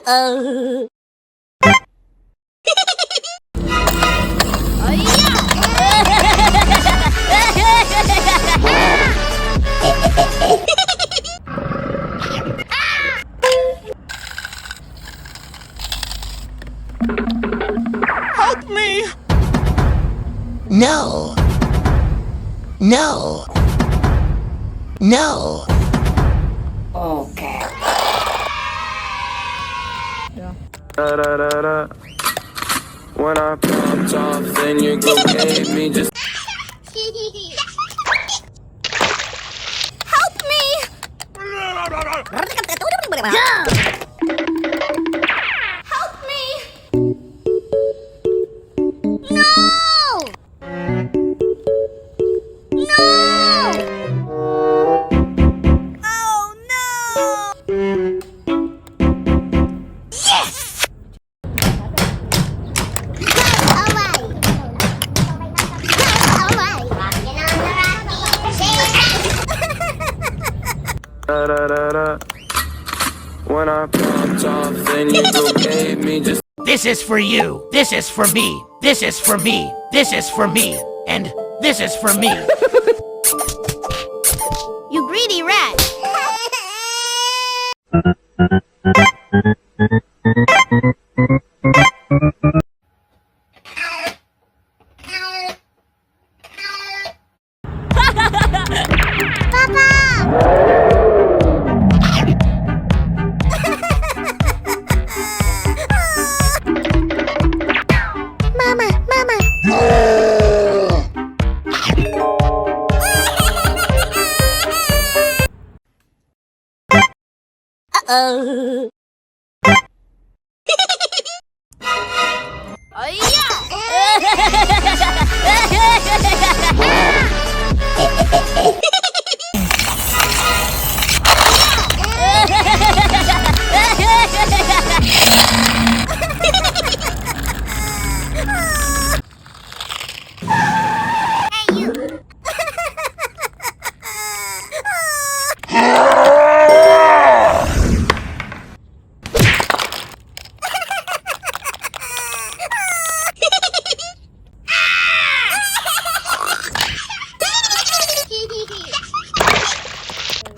Uh-oh. Help me! No. No. No. Okay. Da da da da. When I popped off, then your girl gave me just. Help me! Help me! No! No! Oh no! Yes! Da da da da. When I popped off, then your girl gave me just. This is for you. This is for me. This is for me. This is for me. And this is for me. You greedy rat! Uh-oh.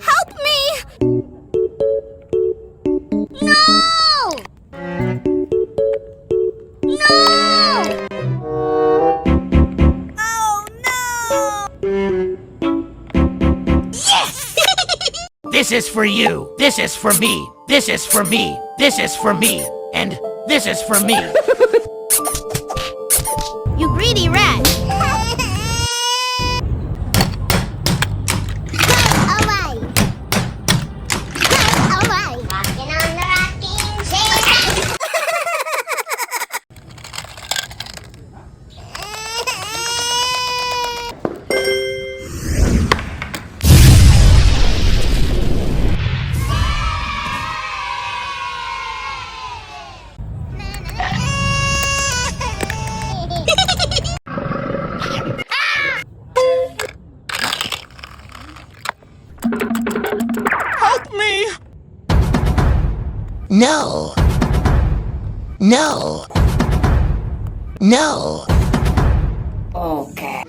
Help me! No! No! Oh no! Yes! This is for you. This is for me. This is for me. This is for me. And this is for me. You greedy rat! Help me! No. No. No. Okay.